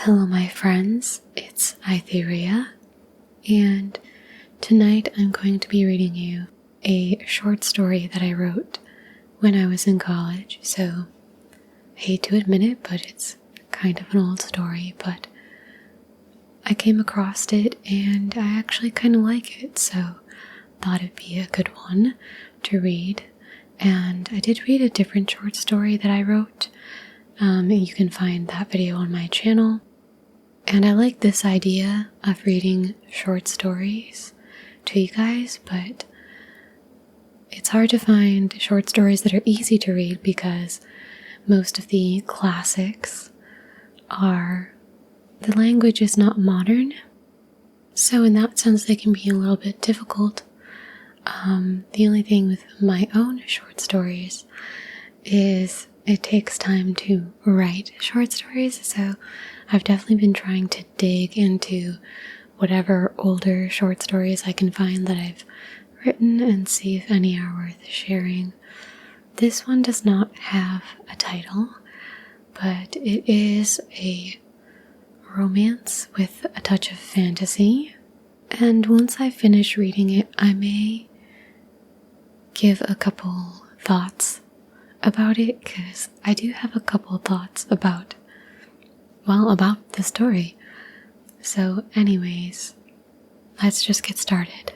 Hello my friends, it's Indirian, and tonight I'm going to be reading you a short story that I wrote when I was in college. So I hate to admit it, but it's kind of an old story, but I came across it and I actually kind of like it, so thought it'd be a good one to read. And I did read a different short story that I wrote. You can find that video on my channel. And I like this idea of reading short stories to you guys, but it's hard to find short stories that are easy to read because most of the classics the language is not modern. So in that sense, they can be a little bit difficult. The only thing with my own short stories is it takes time to write short stories, so I've definitely been trying to dig into whatever older short stories I can find that I've written and see if any are worth sharing. This one does not have a title, but it is a romance with a touch of fantasy, and once I finish reading it, I may give a couple thoughts about it, because I do have a couple thoughts about the story. So anyways, let's just get started.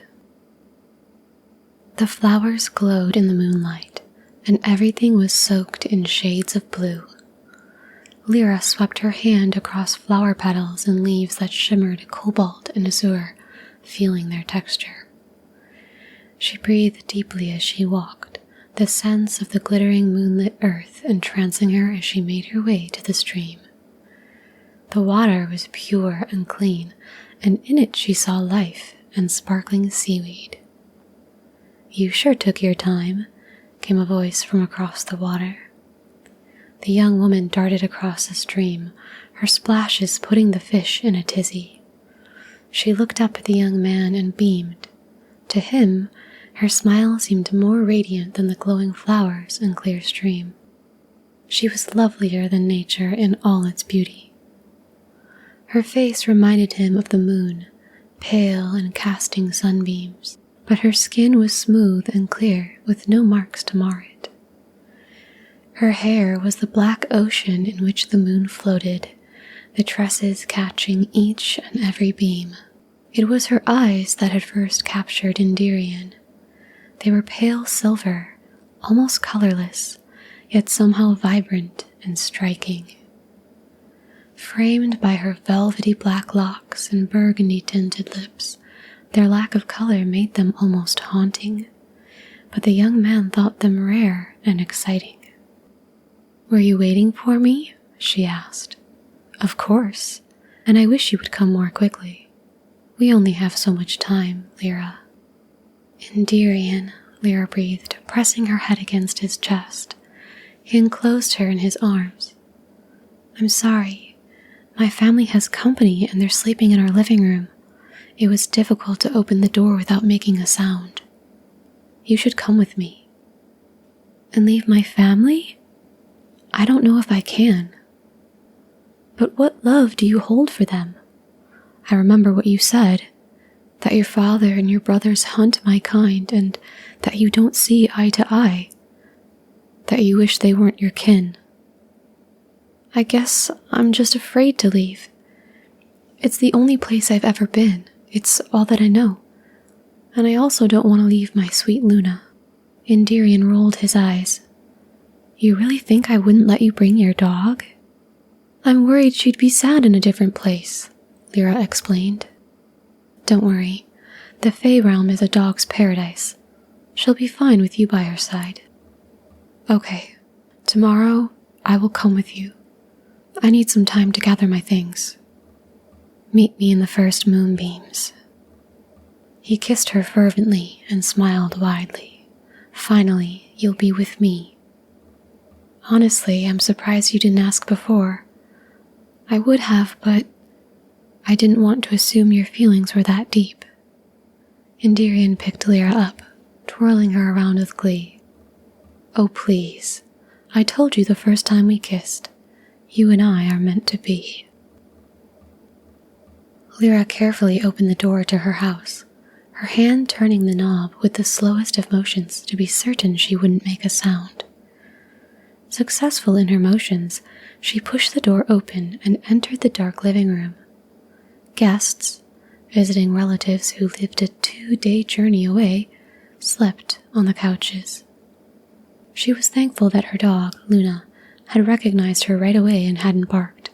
The flowers glowed in the moonlight, and everything was soaked in shades of blue. Lyra swept her hand across flower petals and leaves that shimmered cobalt and azure, feeling their texture. She breathed deeply as she walked, the sense of the glittering moonlit earth entrancing her as she made her way to the stream. The water was pure and clean, and in it she saw life and sparkling seaweed. "You sure took your time," came a voice from across the water. The young woman darted across the stream, her splashes putting the fish in a tizzy. She looked up at the young man and beamed. To him, her smile seemed more radiant than the glowing flowers and clear stream. She was lovelier than nature in all its beauty. Her face reminded him of the moon, pale and casting sunbeams, but her skin was smooth and clear with no marks to mar it. Her hair was the black ocean in which the moon floated, the tresses catching each and every beam. It was her eyes that had first captured Indirian. They were pale silver, almost colorless, yet somehow vibrant and striking. Framed by her velvety black locks and burgundy-tinted lips, their lack of color made them almost haunting, but the young man thought them rare and exciting. "Were you waiting for me?" she asked. "Of course, and I wish you would come more quickly. We only have so much time, Lyra." "Indirian," Lyra breathed, pressing her head against his chest. He enclosed her in his arms. "I'm sorry. My family has company and they're sleeping in our living room. It was difficult to open the door without making a sound. You should come with me." "And leave my family? I don't know if I can." "But what love do you hold for them? I remember what you said, that your father and your brothers hunt my kind and that you don't see eye to eye, that you wish they weren't your kin." "I guess I'm just afraid to leave. It's the only place I've ever been. It's all that I know. And I also don't want to leave my sweet Luna." Indirian rolled his eyes. "You really think I wouldn't let you bring your dog?" "I'm worried she'd be sad in a different place," Lyra explained. "Don't worry. The Fae realm is a dog's paradise. She'll be fine with you by her side." "Okay. Tomorrow, I will come with you. I need some time to gather my things. Meet me in the first moonbeams." He kissed her fervently and smiled widely. "Finally, you'll be with me." "Honestly, I'm surprised you didn't ask before. I would have, but I didn't want to assume your feelings were that deep." Indirian picked Lyra up, twirling her around with glee. "Oh, please. I told you the first time we kissed. You and I are meant to be." Lyra carefully opened the door to her house, her hand turning the knob with the slowest of motions to be certain she wouldn't make a sound. Successful in her motions, she pushed the door open and entered the dark living room. Guests, visiting relatives who lived a 2-day journey away, slept on the couches. She was thankful that her dog, Luna, had recognized her right away and hadn't barked.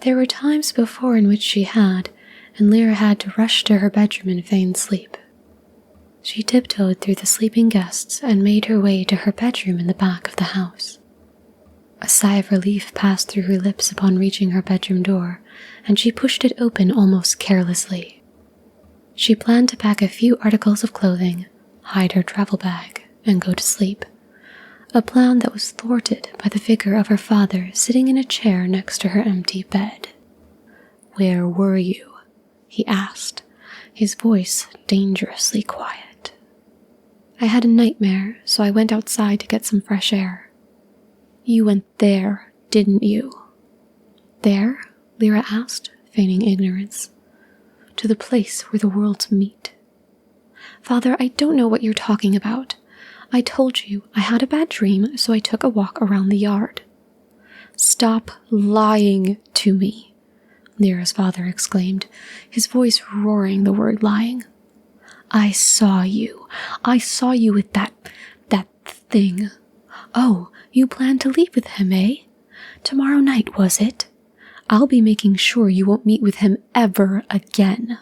There were times before in which she had, and Lyra had to rush to her bedroom and feign sleep. She tiptoed through the sleeping guests and made her way to her bedroom in the back of the house. A sigh of relief passed through her lips upon reaching her bedroom door, and she pushed it open almost carelessly. She planned to pack a few articles of clothing, hide her travel bag, and go to sleep. A plan that was thwarted by the figure of her father sitting in a chair next to her empty bed. "Where were you?" he asked, his voice dangerously quiet. "I had a nightmare, so I went outside to get some fresh air." "You went there, didn't you?" "There?" Lyra asked, feigning ignorance. "To the place where the worlds meet." "Father, I don't know what you're talking about. I told you I had a bad dream, so I took a walk around the yard." "Stop lying to me," Lyra's father exclaimed, his voice roaring the word lying. I saw you with that thing. Oh, you plan to leave with him, eh? Tomorrow night, was it? I'll be making sure you won't meet with him ever again."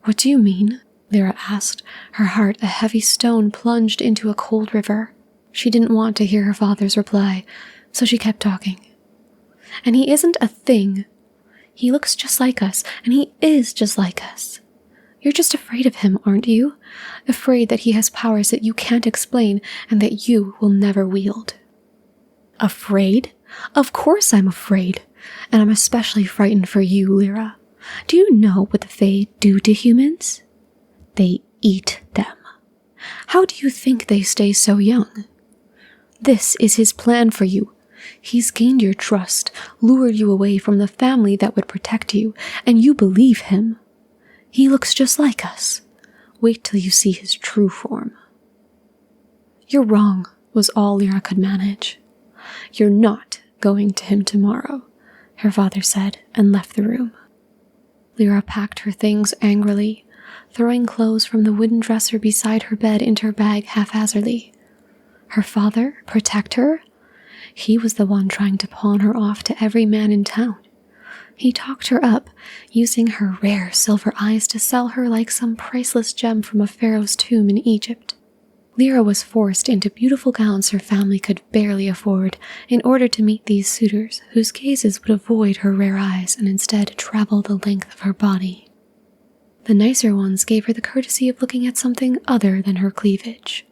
"What do you mean?" Lyra asked, her heart a heavy stone plunged into a cold river. She didn't want to hear her father's reply, so she kept talking. "And he isn't a thing. He looks just like us, and he is just like us. You're just afraid of him, aren't you? Afraid that he has powers that you can't explain and that you will never wield." "Afraid? Of course I'm afraid, and I'm especially frightened for you, Lyra. Do you know what the Fae do to humans? They eat them. How do you think they stay so young? This is his plan for you. He's gained your trust, lured you away from the family that would protect you, and you believe him. He looks just like us. Wait till you see his true form." "You're wrong," was all Lyra could manage. "You're not going to him tomorrow," her father said, and left the room. Lyra packed her things angrily, throwing clothes from the wooden dresser beside her bed into her bag haphazardly. Her father protect her? He was the one trying to pawn her off to every man in town. He talked her up, using her rare silver eyes to sell her like some priceless gem from a pharaoh's tomb in Egypt. Lyra was forced into beautiful gowns her family could barely afford in order to meet these suitors whose gazes would avoid her rare eyes and instead travel the length of her body. The nicer ones gave her the courtesy of looking at something other than her cleavage.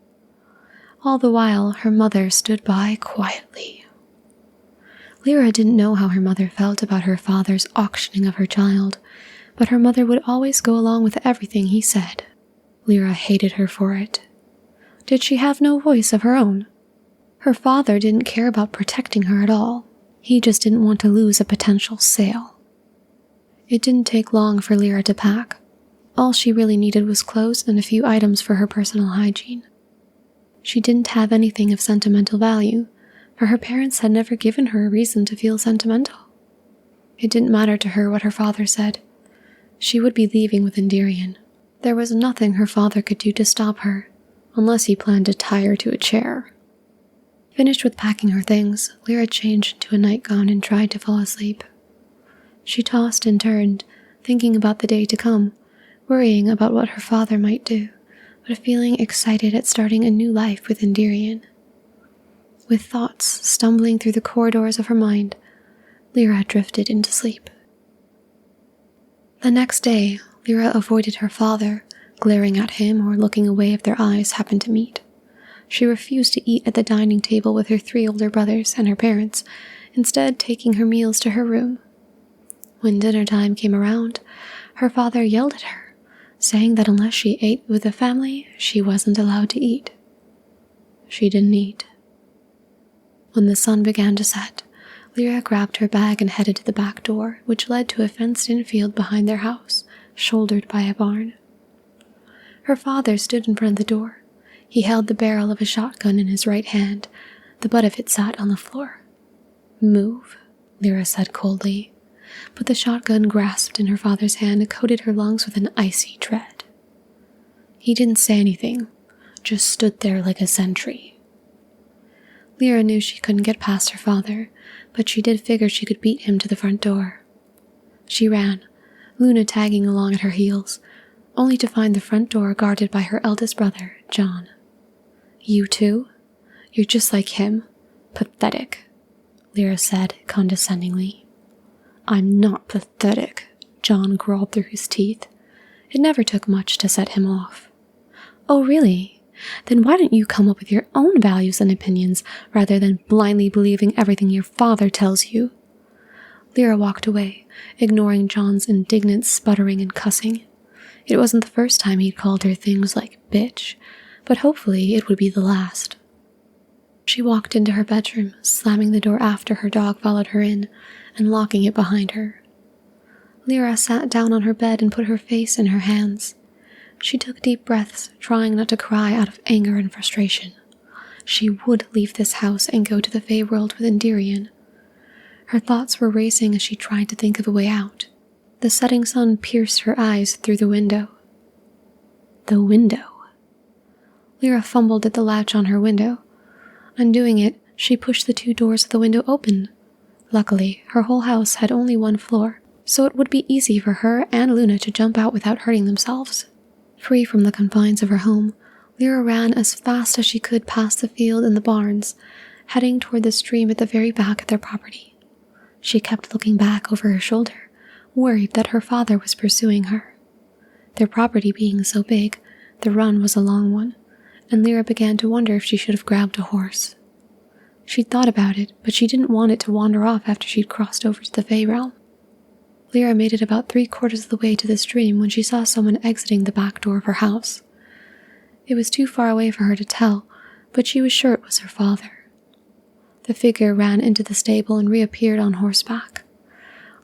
All the while, her mother stood by quietly. Lyra didn't know how her mother felt about her father's auctioning of her child, but her mother would always go along with everything he said. Lyra hated her for it. Did she have no voice of her own? Her father didn't care about protecting her at all. He just didn't want to lose a potential sale. It didn't take long for Lyra to pack. All she really needed was clothes and a few items for her personal hygiene. She didn't have anything of sentimental value, for her parents had never given her a reason to feel sentimental. It didn't matter to her what her father said. She would be leaving with Indirian. There was nothing her father could do to stop her, unless he planned to tie her to a chair. Finished with packing her things, Lyra changed into a nightgown and tried to fall asleep. She tossed and turned, thinking about the day to come, worrying about what her father might do, but feeling excited at starting a new life with Indirian. With thoughts stumbling through the corridors of her mind, Lyra drifted into sleep. The next day, Lyra avoided her father, glaring at him or looking away if their eyes happened to meet. She refused to eat at the dining table with her 3 older brothers and her parents, instead taking her meals to her room. When dinner time came around, her father yelled at her, saying that unless she ate with the family, she wasn't allowed to eat. She didn't eat. When the sun began to set, Lyra grabbed her bag and headed to the back door, which led to a fenced-in field behind their house, shouldered by a barn. Her father stood in front of the door. He held the barrel of a shotgun in his right hand. The butt of it sat on the floor. "Move," Lyra said coldly, but the shotgun grasped in her father's hand coated her lungs with an icy dread. He didn't say anything, just stood there like a sentry. Lyra knew she couldn't get past her father, but she did figure she could beat him to the front door. She ran, Luna tagging along at her heels, only to find the front door guarded by her eldest brother, John. "You too? You're just like him. Pathetic," Lyra said condescendingly. "I'm not pathetic," John growled through his teeth. It never took much to set him off. "Oh, really? Then why don't you come up with your own values and opinions rather than blindly believing everything your father tells you?" Lyra walked away, ignoring John's indignant sputtering and cussing. It wasn't the first time he'd called her things like bitch, but hopefully it would be the last. She walked into her bedroom, slamming the door after her dog followed her in, and locking it behind her. Lyra sat down on her bed and put her face in her hands. She took deep breaths, trying not to cry out of anger and frustration. She would leave this house and go to the Fey world with Indirian. Her thoughts were racing as she tried to think of a way out. The setting sun pierced her eyes through the window. The window. Lyra fumbled at the latch on her window. Undoing it, she pushed the 2 doors of the window open. Luckily, her whole house had only 1 floor, so it would be easy for her and Luna to jump out without hurting themselves. Free from the confines of her home, Lyra ran as fast as she could past the field and the barns, heading toward the stream at the very back of their property. She kept looking back over her shoulder, worried that her father was pursuing her. Their property being so big, the run was a long one, and Lyra began to wonder if she should have grabbed a horse. She'd thought about it, but she didn't want it to wander off after she'd crossed over to the Fey realm. Lyra made it about 3/4 of the way to the stream when she saw someone exiting the back door of her house. It was too far away for her to tell, but she was sure it was her father. The figure ran into the stable and reappeared on horseback.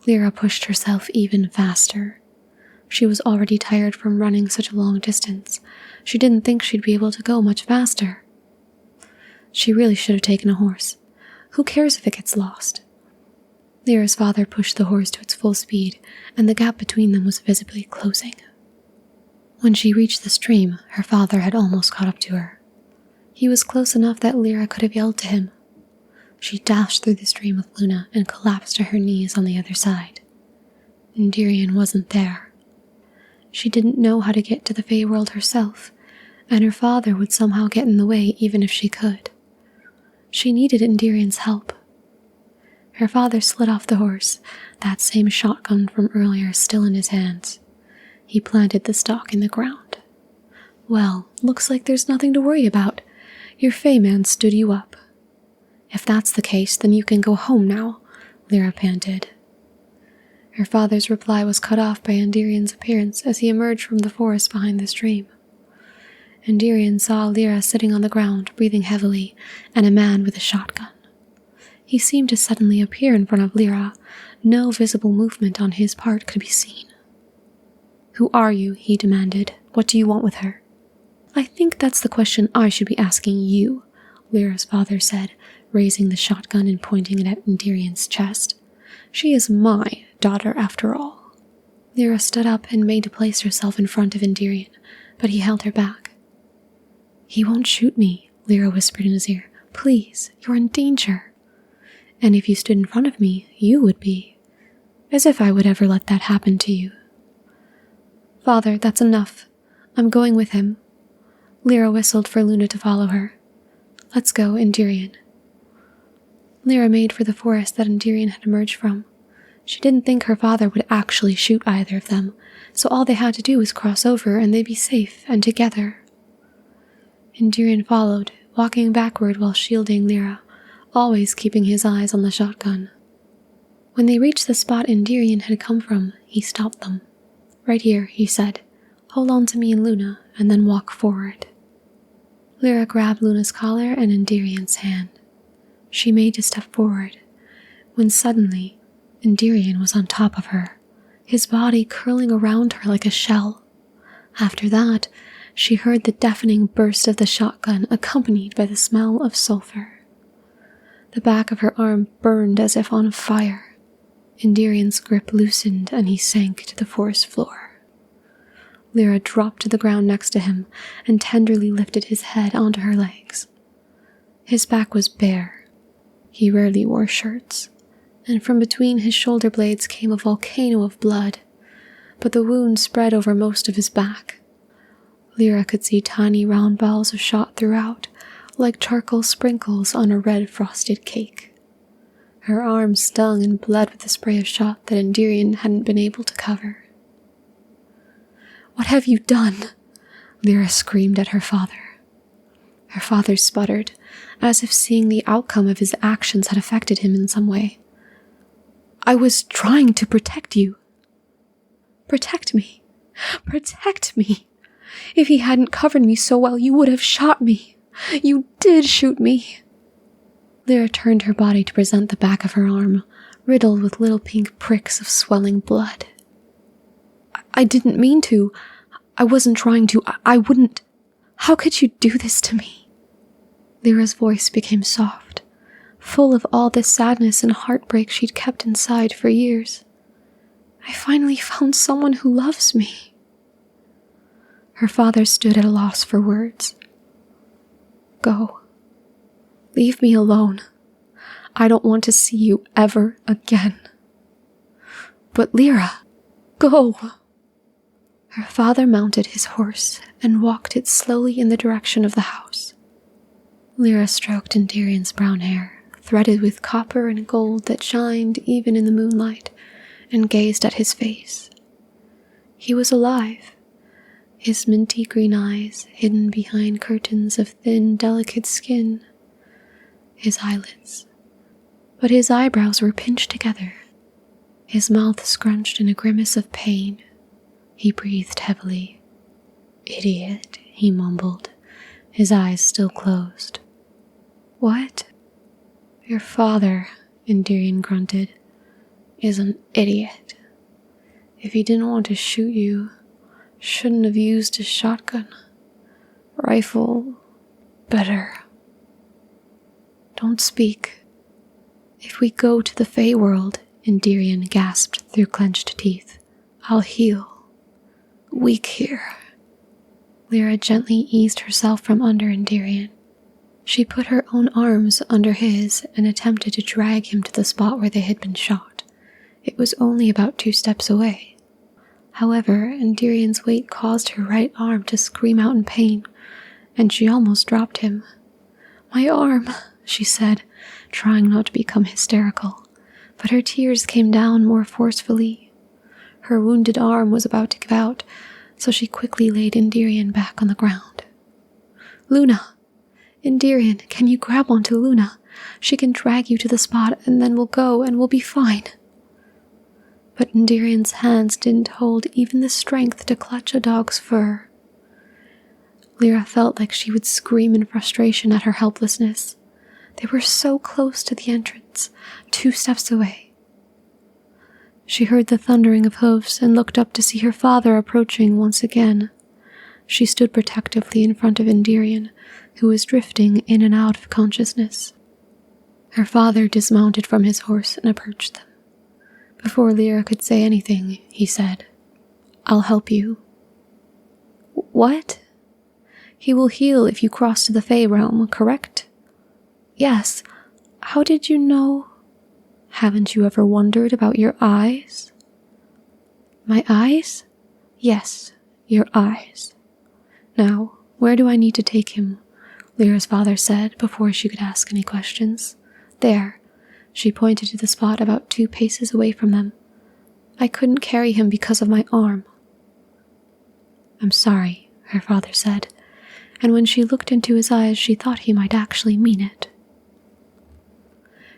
Lyra pushed herself even faster. She was already tired from running such a long distance. She didn't think she'd be able to go much faster. She really should have taken a horse. Who cares if it gets lost? Lyra's father pushed the horse to its full speed, and the gap between them was visibly closing. When she reached the stream, her father had almost caught up to her. He was close enough that Lyra could have yelled to him. She dashed through the stream with Luna and collapsed to her knees on the other side. Indirian wasn't there. She didn't know how to get to the Fey world herself, and her father would somehow get in the way even if she could. She needed Indirian's help. Her father slid off the horse, that same shotgun from earlier still in his hands. He planted the stock in the ground. "Well, looks like there's nothing to worry about. Your Fey man stood you up." "If that's the case, then you can go home now," Lyra panted. Her father's reply was cut off by Indirian's appearance as he emerged from the forest behind the stream. Indirian saw Lyra sitting on the ground, breathing heavily, and a man with a shotgun. He seemed to suddenly appear in front of Lyra. No visible movement on his part could be seen. "Who are you?" he demanded. "What do you want with her?" "I think that's the question I should be asking you," Lyra's father said, raising the shotgun and pointing it at Indirian's chest. "She is my daughter, after all." Lyra stood up and made to place herself in front of Indirian, but he held her back. "He won't shoot me," Lyra whispered in his ear. "Please, you're in danger. And if you stood in front of me, you would be. As if I would ever let that happen to you." "Father, that's enough. I'm going with him." Lyra whistled for Luna to follow her. "Let's go, Indirian." Lyra made for the forest that Indirian had emerged from. She didn't think her father would actually shoot either of them, so all they had to do was cross over and they'd be safe and together. Indirian followed, walking backward while shielding Lyra, always keeping his eyes on the shotgun. When they reached the spot Indirian had come from, he stopped them. "Right here," he said. "Hold on to me and Luna, and then walk forward." Lyra grabbed Luna's collar and Indirian's hand. She made to step forward. when suddenly Indirian was on top of her, his body curling around her like a shell. After that, she heard the deafening burst of the shotgun accompanied by the smell of sulfur. The back of her arm burned as if on fire. Indirian's grip loosened and he sank to the forest floor. Lyra dropped to the ground next to him and tenderly lifted his head onto her legs. His back was bare. He rarely wore shirts, and from between his shoulder blades came a volcano of blood, but the wound spread over most of his back. Lyra could see tiny round balls of shot throughout, like charcoal sprinkles on a red frosted cake. Her arm stung and bled with the spray of shot that Indirian hadn't been able to cover. "What have you done?" Lyra screamed at her father. Her father sputtered, as if seeing the outcome of his actions had affected him in some way. "I was trying to protect you." "Protect me? Protect me? If he hadn't covered me so well, you would have shot me. You did shoot me." Lyra turned her body to present the back of her arm, riddled with little pink pricks of swelling blood. I didn't mean to. I wasn't trying to. I wouldn't. How could you do this to me?" Lyra's voice became soft, full of all the sadness and heartbreak she'd kept inside for years. "I finally found someone who loves me." Her father stood at a loss for words. "Go. Leave me alone. I don't want to see you ever again." "But Lyra, go." Her father mounted his horse and walked it slowly in the direction of the house. Lyra stroked Indirian's brown hair, threaded with copper and gold that shined even in the moonlight, and gazed at his face. He was alive, his minty green eyes hidden behind curtains of thin, delicate skin. His eyelids, but his eyebrows were pinched together, his mouth scrunched in a grimace of pain. He breathed heavily. "Idiot," he mumbled, his eyes still closed. "What?" "Your father," Indirian grunted, "is an idiot. If he didn't want to shoot you, shouldn't have used a shotgun. Rifle, better." "Don't speak." "If we go to the Fey world," Indirian gasped through clenched teeth, "I'll heal. Weak here." Lyra gently eased herself from under Indirian. She put her own arms under his and attempted to drag him to the spot where they had been shot. It was only about 2 steps away. However, Indirian's weight caused her right arm to scream out in pain, and she almost dropped him. "My arm," she said, trying not to become hysterical, but her tears came down more forcefully. Her wounded arm was about to give out, so she quickly laid Indirian back on the ground. "Luna! Indirian, can you grab onto Luna? She can drag you to the spot and then we'll go and we'll be fine." But Indirian's hands didn't hold even the strength to clutch a dog's fur. Lyra felt like she would scream in frustration at her helplessness. They were so close to the entrance, 2 steps away. She heard the thundering of hoofs and looked up to see her father approaching once again. She stood protectively in front of Indirian, who was drifting in and out of consciousness. Her father dismounted from his horse and approached them. Before Lyra could say anything, he said, "I'll help you." "What?" "He will heal if you cross to the Fey realm, correct?" "Yes. How did you know?" "Haven't you ever wondered about your eyes?" "My eyes?" "Yes, your eyes." "Now, where do I need to take him?" Lyra's father said before she could ask any questions. "There." She pointed to the spot about 2 paces away from them. "I couldn't carry him because of my arm." "I'm sorry," her father said, and when she looked into his eyes she thought he might actually mean it.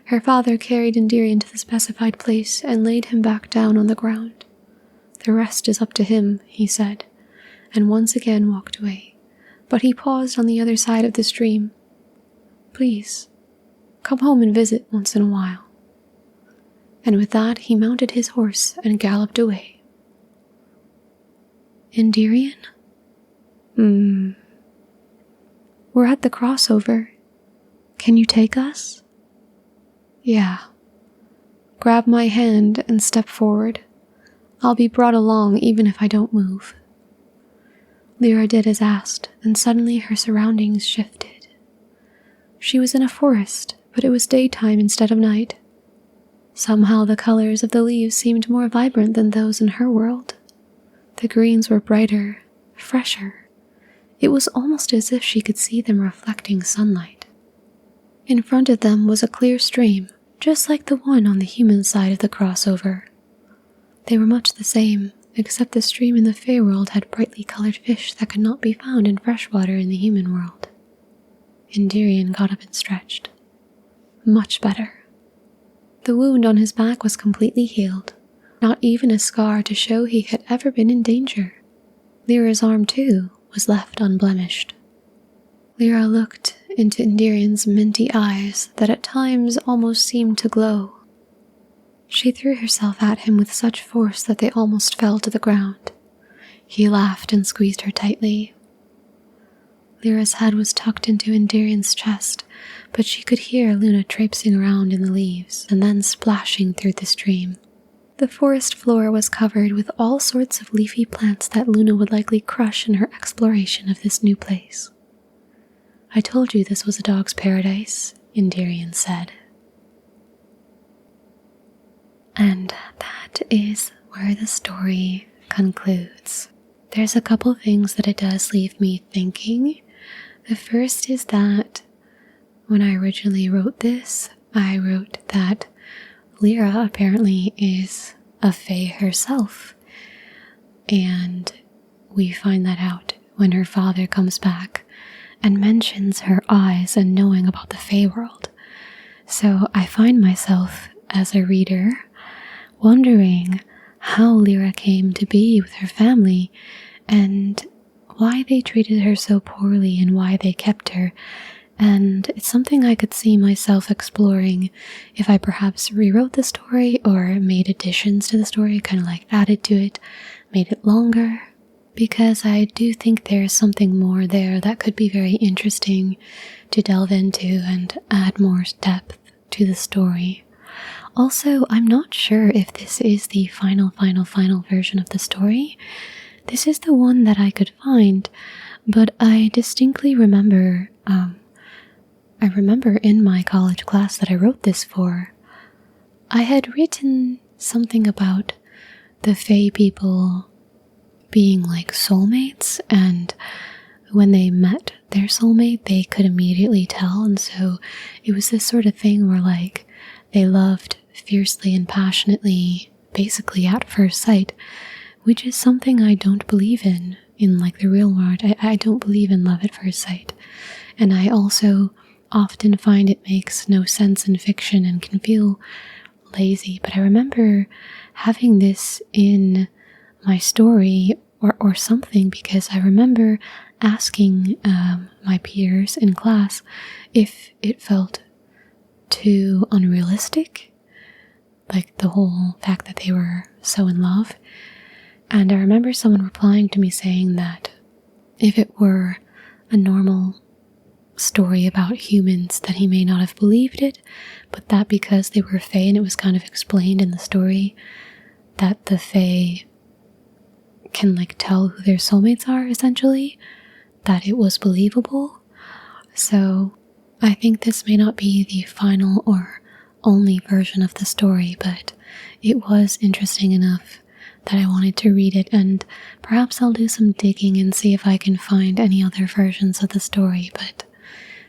Her father carried Indirian to the specified place and laid him back down on the ground. "The rest is up to him," he said, and once again walked away, but he paused on the other side of the stream. "Please, come home and visit once in a while." And with that, he mounted his horse and galloped away. Indirian? We're at the crossover. Can you take us? Yeah. Grab my hand and step forward. I'll be brought along even if I don't move. Lyra did as asked, and suddenly her surroundings shifted. She was in a forest, but it was daytime instead of night. Somehow the colors of the leaves seemed more vibrant than those in her world. The greens were brighter, fresher. It was almost as if she could see them reflecting sunlight. In front of them was a clear stream, just like the one on the human side of the crossover. They were much the same, except the stream in the Fey world had brightly colored fish that could not be found in freshwater in the human world. Indirian got up and stretched. Much better. The wound on his back was completely healed, not even a scar to show he had ever been in danger. Lyra's arm, too, was left unblemished. Lyra looked into Indirian's minty eyes that at times almost seemed to glow. She threw herself at him with such force that they almost fell to the ground. He laughed and squeezed her tightly. Lyra's head was tucked into Indirian's chest, but she could hear Luna traipsing around in the leaves and then splashing through the stream. The forest floor was covered with all sorts of leafy plants that Luna would likely crush in her exploration of this new place. I told you this was a dog's paradise, Indirian said. And that is where the story concludes. There's a couple things that it does leave me thinking. The first is that when I originally wrote this, I wrote that Lyra apparently is a Fae herself. And we find that out when her father comes back and mentions her eyes and knowing about the Fae world. So I find myself, as a reader, wondering how Lyra came to be with her family and why they treated her so poorly and why they kept her. And it's something I could see myself exploring if I perhaps rewrote the story or made additions to the story, kind of like added to it, made it longer, because I do think there's something more there that could be very interesting to delve into and add more depth to the story. Also, I'm not sure if this is the final version of the story. This is the one that I could find, but I distinctly remember, I remember in my college class that I wrote this for, I had written something about the Fae people being like soulmates, and when they met their soulmate, they could immediately tell, and so it was this sort of thing where like they loved fiercely and passionately, basically at first sight, which is something I don't believe in like the real world. I don't believe in love at first sight, and I also often find it makes no sense in fiction and can feel lazy. But I remember having this in my story or something, because I remember asking my peers in class if it felt too unrealistic, like the whole fact that they were so in love. And I remember someone replying to me saying that if it were a normal story about humans, that he may not have believed it, but that because they were Fae and it was kind of explained in the story that the Fae can like tell who their soulmates are, essentially, that it was believable. So I think this may not be the final or only version of the story, but it was interesting enough that I wanted to read it, and perhaps I'll do some digging and see if I can find any other versions of the story, but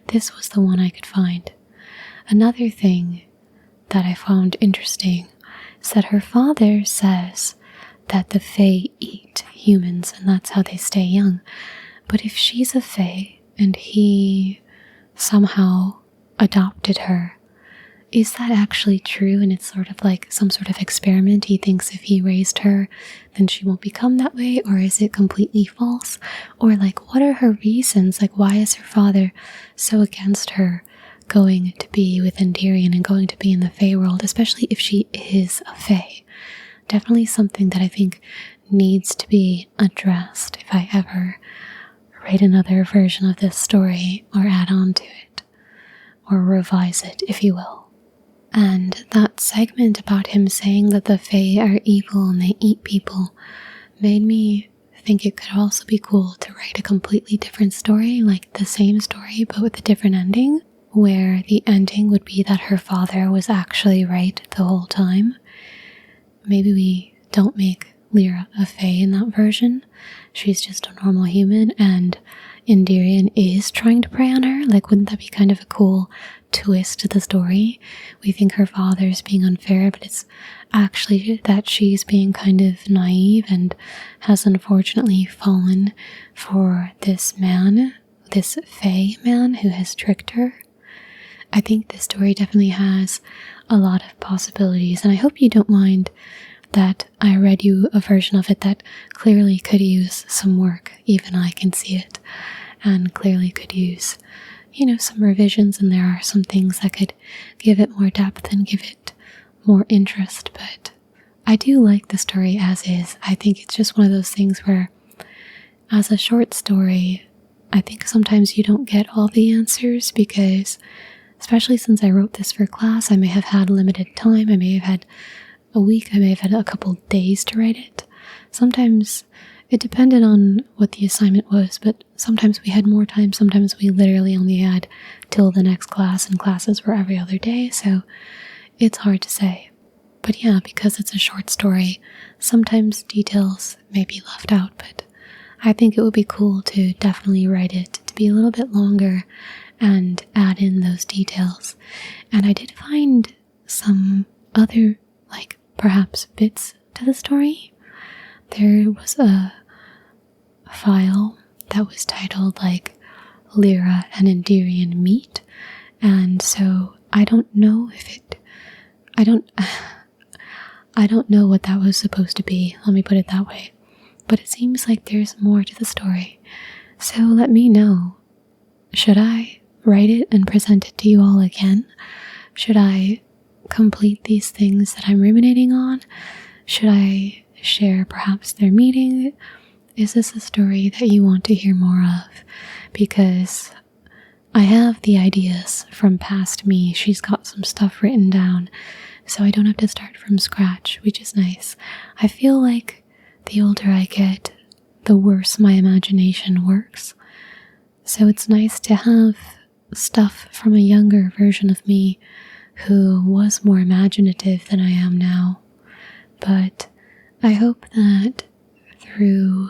this was the one I could find. Another thing that I found interesting is that her father says that the Fae eat humans and that's how they stay young. But if she's a Fae and he somehow adopted her, is that actually true? And it's sort of like some sort of experiment. He thinks if he raised her, then she won't become that way, or is it completely false? Or like, what are her reasons? Like, why is her father so against her going to be with Indirian and going to be in the Fae world, especially if she is a Fae. Definitely something that I think needs to be addressed if I ever write another version of this story or add on to it, or revise it, if you will. And that segment about him saying that the Fae are evil and they eat people made me think it could also be cool to write a completely different story, like the same story but with a different ending, where the ending would be that her father was actually right the whole time. Maybe we don't make Lyra a Fae in that version. She's just a normal human and Indirian is trying to prey on her. Like, wouldn't that be kind of a cool twist to the story? We think her father's being unfair, but it's actually that she's being kind of naive and has unfortunately fallen for this man, this Fae man who has tricked her. I think this story definitely has a lot of possibilities, and I hope you don't mind that I read you a version of it that clearly could use some work. Even I can see it, and clearly could use, some revisions, and there are some things that could give it more depth and give it more interest, but I do like the story as is. I think it's just one of those things where, as a short story, I think sometimes you don't get all the answers because, especially since I wrote this for class, I may have had limited time. I may have had a week, I may have had a couple days to write it. Sometimes it depended on what the assignment was, but sometimes we had more time, sometimes we literally only had till the next class, and classes were every other day, so it's hard to say. But yeah, because it's a short story, sometimes details may be left out, but I think it would be cool to definitely write it to be a little bit longer and add in those details. And I did find some other, perhaps bits to the story. There was a file that was titled Lyra and Indirian meet, and so I don't know if I don't know what that was supposed to be, let me put it that way, but it seems like there's more to the story, so let me know. Should I write it and present it to you all again? Should I complete these things that I'm ruminating on? Should I share perhaps their meeting? Is this a story that you want to hear more of? Because I have the ideas from past me. She's got some stuff written down, so I don't have to start from scratch, which is nice. I feel like the older I get, the worse my imagination works. So it's nice to have stuff from a younger version of me who was more imaginative than I am now. But I hope that through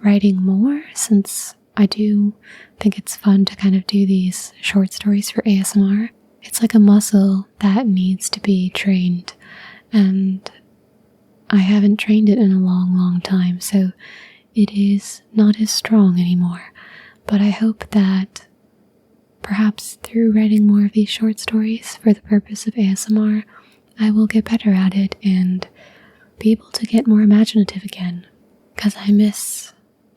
writing more, since I do think it's fun to kind of do these short stories for ASMR, it's like a muscle that needs to be trained, and I haven't trained it in a long, long time, so it is not as strong anymore. But I hope that perhaps through writing more of these short stories for the purpose of ASMR, I will get better at it and be able to get more imaginative again. Because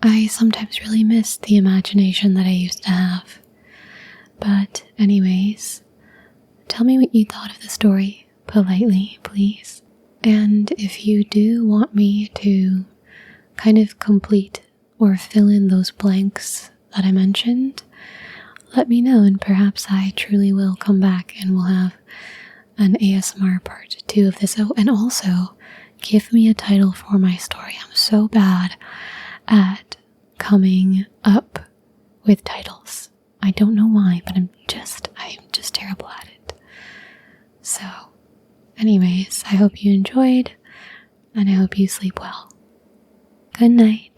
I sometimes really miss the imagination that I used to have. But anyways, tell me what you thought of the story, politely, please. And if you do want me to kind of complete or fill in those blanks that I mentioned, let me know, and perhaps I truly will come back and we'll have an ASMR part 2 of this. Oh, and also, give me a title for my story. I'm so bad at coming up with titles. I don't know why, but I'm just terrible at it. So, anyways, I hope you enjoyed, and I hope you sleep well. Good night.